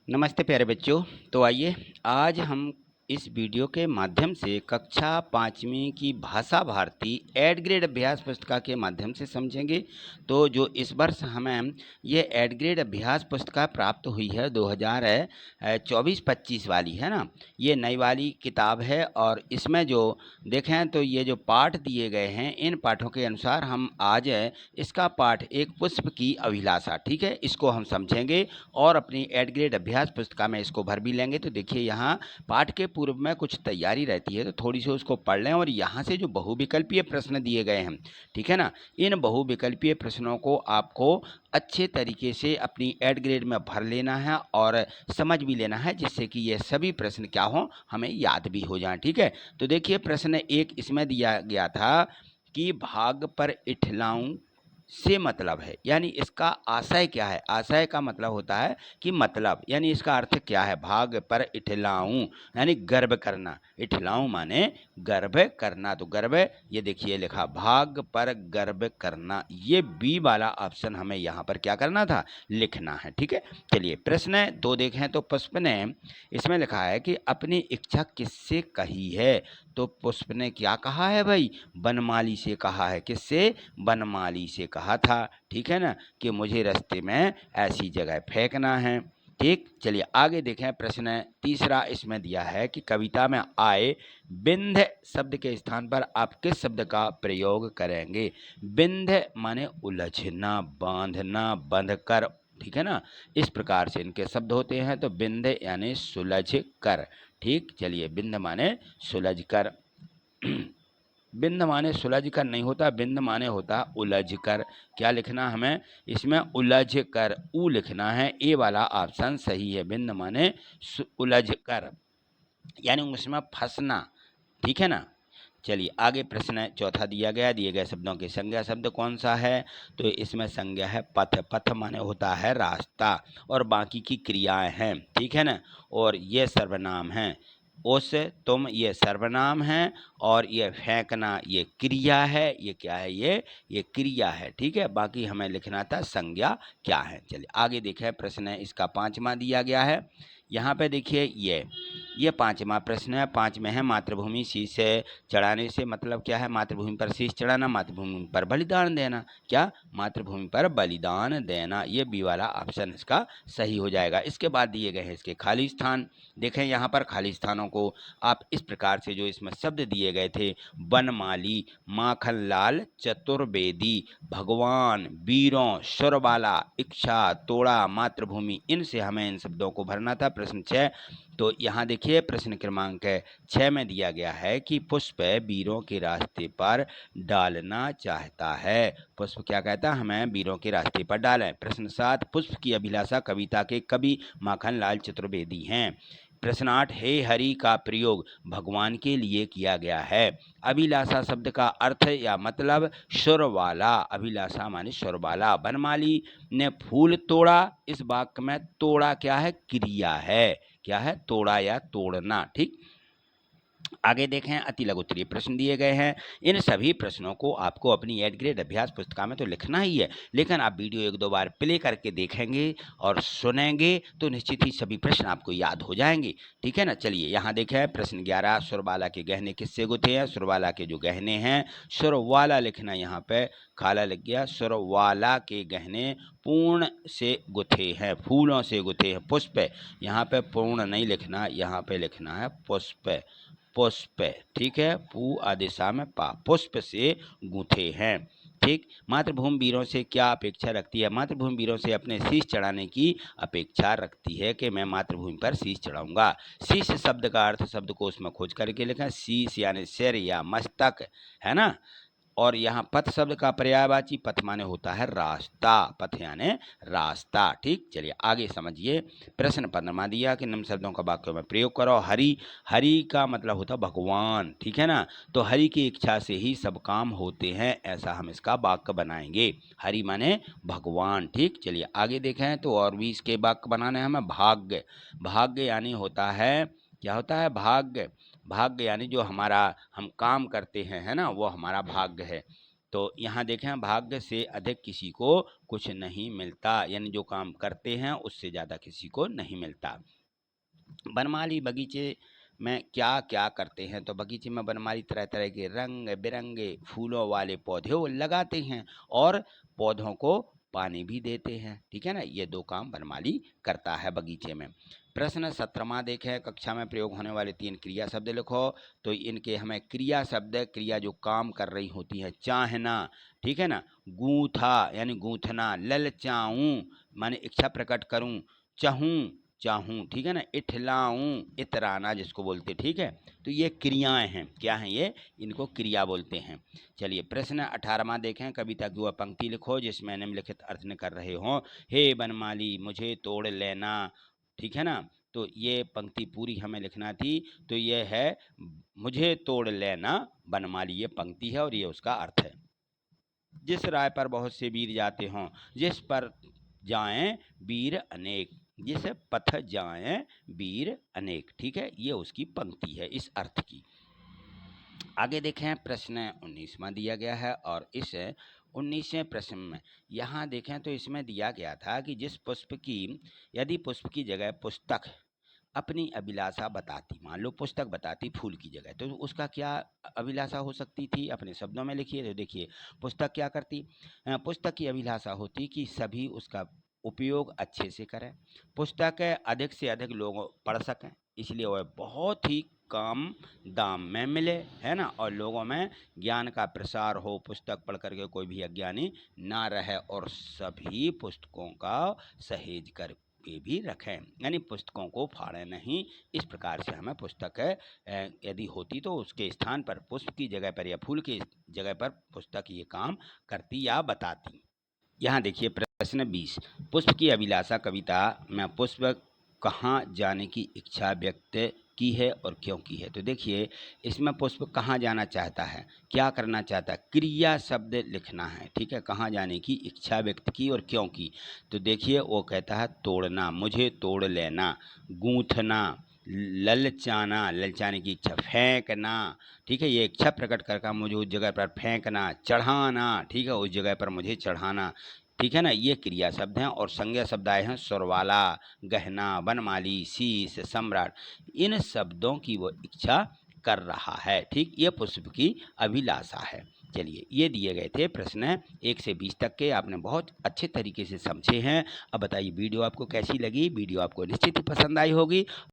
नमस्ते प्यारे बच्चों। तो आइए आज हम इस वीडियो के माध्यम से कक्षा 5वीं की भाषा भारती एड ग्रेड अभ्यास पुस्तिका के माध्यम से समझेंगे। तो जो इस वर्ष हमें ये एड ग्रेड अभ्यास पुस्तिका प्राप्त हुई है 2024-25 वाली है ना, ये नई वाली किताब है। और इसमें जो देखें तो ये जो पाठ दिए गए हैं, इन पाठों के अनुसार हम आज इसका पाठ एक पुष्प की अभिलाषा, ठीक है, इसको हम समझेंगे और अपनी एड ग्रेड अभ्यास पुस्तिका में इसको भर भी लेंगे। तो देखिए यहाँ पाठ के पूर्व में कुछ तैयारी रहती है, तो थोड़ी सी उसको पढ़ लें। और यहाँ से जो बहुविकल्पीय प्रश्न दिए गए हैं, ठीक है ना, इन बहुविकल्पीय प्रश्नों को आपको अच्छे तरीके से अपनी एड ग्रेड में भर लेना है और समझ भी लेना है, जिससे कि ये सभी प्रश्न क्या हों, हमें याद भी हो जाएं। ठीक है, तो देखिए प्रश्न एक इसमें दिया गया था कि भाग पर इठलाऊं से मतलब है, यानी इसका आशय क्या है। आशय का मतलब होता है कि मतलब, यानी इसका अर्थ क्या है। भाग पर इठलाऊं यानी गर्व करना, इठलाऊं माने गर्व करना। तो गर्व, ये देखिए लिखा भाग पर गर्व करना, ये बी वाला ऑप्शन हमें यहाँ पर क्या करना था, लिखना है। ठीक है, चलिए प्रश्न 2 देखें तो पुष्प ने इसमें लिखा है कि अपनी इच्छा किससे कही है। तो पुष्प ने क्या कहा है भाई, बनमाली से कहा है। किससे, बनमाली से कहा था, ठीक है ना, कि मुझे रास्ते में ऐसी जगह फेंकना है। ठीक, चलिए आगे देखें। प्रश्न तीसरा इसमें दिया है कि कविता में आए बिंध शब्द के स्थान पर आप किस शब्द का प्रयोग करेंगे। बिंध माने उलझना, बांधना, बंध कर, ठीक है ना, इस प्रकार से इनके शब्द होते हैं। तो बिंध यानी सुलझ कर। ठीक, चलिए बिंद माने सुलझ कर। बिंद माने सुलझ कर नहीं होता, बिंद माने होता उलझ कर। क्या लिखना हमें इसमें, उलझ कर, ऊ लिखना है। ए वाला ऑप्शन सही है, बिंद माने उलझ कर, यानी उसमें फंसना, ठीक है ना। चलिए आगे प्रश्न चौथा दिया गया, दिए गए शब्दों के संज्ञा शब्द कौन सा है। तो इसमें संज्ञा है पथ। पथ माने होता है रास्ता, और बाकी की क्रियाएं हैं, ठीक है ना। और ये सर्वनाम है। उस, तुम, ये सर्वनाम है। और ये फेंकना ये क्रिया है। ये क्या है, ये क्रिया है। ठीक है, बाकी हमें लिखना था संज्ञा क्या है। चलिए आगे देखें, प्रश्न है इसका 5वां दिया गया है। यहाँ पे देखिए ये 5वां प्रश्न है। 5 में है मातृभूमि शीश चढ़ाने से मतलब क्या है। मातृभूमि पर शीश चढ़ाना, मातृभूमि पर बलिदान देना। क्या, मातृभूमि पर बलिदान देना, ये बी वाला ऑप्शन इसका सही हो जाएगा। इसके बाद दिए गए हैं इसके खाली स्थान। देखें यहाँ पर खाली स्थानों को आप इस प्रकार से, जो इसमें शब्द दिए गए थे, बनमाली, माखनलाल चतुर्वेदी, भगवान, वीरों, सुरबाला, इच्छा, तोड़ा, मातृभूमि, इनसे हमें इन शब्दों को भरना था। प्रश्न 6, तो यहाँ देखिए प्रश्न क्रमांक 6 में दिया गया है कि पुष्प वीरों के रास्ते पर डालना चाहता है। पुष्प क्या कहता है, हमें वीरों के रास्ते पर डालें। प्रश्न 7, पुष्प की अभिलाषा कविता के कवि माखनलाल चतुर्वेदी हैं। प्रश्न 8, हे हरि का प्रयोग भगवान के लिए किया गया है। अभिलाषा शब्द का अर्थ या मतलब सुर वाला, अभिलाषा माने सुर वाला। बनमाली ने फूल तोड़ा, इस वाक्य में तोड़ा क्या है, क्रिया है। क्या है, तोड़ा या तोड़ना। ठीक, आगे देखें, अति लघु उत्तरीय प्रश्न दिए गए हैं। इन सभी प्रश्नों को आपको अपनी एड ग्रेड अभ्यास पुस्तिका में तो लिखना ही है, लेकिन आप वीडियो 1-2 बार प्ले करके देखेंगे और सुनेंगे तो निश्चित ही सभी प्रश्न आपको याद हो जाएंगे। ठीक है ना, चलिए यहाँ देखें प्रश्न 11, सुरबाला के गहने किससे गुथे हैं। सुरबाला के जो गहने हैं, सुरवाला लिखना, यहाँ पे खाला लग गया। सुरवाला के गहने पूर्ण से गुथे हैं, फूलों से गुथे हैं। पुष्प, यहाँ पे पूर्ण नहीं लिखना, यहाँ पे लिखना है पुष्प। पुष्प, ठीक है, पू आदिशा में पा, पुष्प से गूंथे हैं। ठीक, मातृभूमि वीरों से क्या अपेक्षा रखती है। मातृभूमि वीरों से अपने शीश चढ़ाने की अपेक्षा रखती है, कि मैं मातृभूमि पर शीश चढ़ाऊंगा। शीश शब्द का अर्थ शब्द को उसमें खोज करके लिखें। शीश यानी सिर या मस्तक, है ना। और यहाँ पथ शब्द का पर्यायवाची, पथ माने होता है रास्ता, पथ यानी रास्ता। ठीक, चलिए आगे समझिए। प्रश्न 15 दिया कि निम्न शब्दों का वाक्यों में प्रयोग करो। हरि, हरि का मतलब होता है भगवान, ठीक है ना। तो हरि की इच्छा से ही सब काम होते हैं, ऐसा हम इसका वाक्य बनाएंगे। हरि माने भगवान। ठीक, चलिए आगे देखें तो और भी इसके वाक्य बनाने हैं हमें। भाग्य, भाग्य यानी होता है, क्या होता है, भाग्य। भाग्य यानी जो हमारा हम काम करते हैं, है ना, वो हमारा भाग्य है। तो यहाँ देखें, भाग्य से अधिक किसी को कुछ नहीं मिलता, यानी जो काम करते हैं उससे ज़्यादा किसी को नहीं मिलता। बनमाली बगीचे में क्या क्या करते हैं? तो बगीचे में बनमाली तरह तरह के रंग बिरंगे फूलों वाले पौधे वो लगाते हैं और पौधों को पानी भी देते हैं। ठीक है ना, ये दो काम बनमाली करता है बगीचे में। प्रश्न 17वां देखें, कक्षा में प्रयोग होने वाले 3 क्रिया शब्द लिखो। तो इनके हमें क्रिया शब्द, क्रिया जो काम कर रही होती है, चाहना, ठीक है ना, गूंथा यानी गूंथना, ललचाऊं माने इच्छा प्रकट करूं, चाहूं चाहूं, ठीक है ना, इठलाऊं इतराना जिसको बोलते, ठीक है। तो ये क्रियाएं हैं, क्या हैं ये? इनको क्रिया बोलते हैं। चलिए प्रश्न 18वां देखें, कविता की वह पंक्ति लिखो जिसमें निम्नलिखित अर्थ न कर रहे हो। हे बनमाली मुझे तोड़ लेना, ठीक है ना। तो ये पंक्ति पूरी हमें लिखना थी। तो ये है मुझे तोड़ लेना बनमाली, ये पंक्ति है और ये उसका अर्थ है। जिस राय पर बहुत से वीर जाते हों, जिस पर जाएं वीर अनेक, जिस पथ जाएं वीर अनेक, ठीक है, ये उसकी पंक्ति है इस अर्थ की। आगे देखें, प्रश्न 19वां दिया गया है और इस 19वें प्रश्न में यहाँ देखें तो इसमें दिया गया था कि जिस पुष्प की, यदि पुष्प की जगह पुस्तक अपनी अभिलाषा बताती, मान लो पुस्तक बताती फूल की जगह, तो उसका क्या अभिलाषा हो सकती थी? अपने शब्दों में लिखिए। तो देखिए पुस्तक क्या करती, पुस्तक की अभिलाषा होती कि सभी उसका उपयोग अच्छे से करें, पुस्तक अधिक से अधिक लोग पढ़ सकें, इसलिए वह बहुत ही कम दाम में मिले, है ना, और लोगों में ज्ञान का प्रसार हो, पुस्तक पढ़ करके कोई भी अज्ञानी ना रहे, और सभी पुस्तकों का सहेज कर के भी रखें, यानी पुस्तकों को फाड़े नहीं। इस प्रकार से हमें पुस्तक यदि होती तो उसके स्थान पर पुष्प की जगह पर या फूल की जगह पर पुस्तक ये काम करती या बताती। यहाँ देखिए प्रश्न 20, पुष्प की अभिलाषा कविता में पुष्प कहाँ जाने की इच्छा व्यक्त की है और क्यों की है? तो देखिए इसमें पुष्प कहाँ जाना चाहता है, क्या करना चाहता है, क्रिया शब्द लिखना है, ठीक है। कहाँ जाने की इच्छा व्यक्त की और क्यों की? तो देखिए वो कहता है तोड़ना, मुझे तोड़ लेना, गूंथना, ललचाना, ललचाने की इच्छा, फेंकना, ठीक है, ये इच्छा प्रकट करके मुझे उस जगह पर फेंकना, चढ़ाना, ठीक है, उस जगह पर मुझे चढ़ाना, ठीक है ना, ये क्रिया शब्द हैं। और संज्ञा शब्द आए हैं सुरवाला, गहना, बनमाली, शीश, सम्राट, इन शब्दों की वो इच्छा कर रहा है, ठीक, ये पुष्प की अभिलाषा है। चलिए ये दिए गए थे प्रश्न 1 से 20 तक के, आपने बहुत अच्छे तरीके से समझे हैं। अब बताइए वीडियो आपको कैसी लगी? वीडियो आपको निश्चित ही पसंद आई होगी।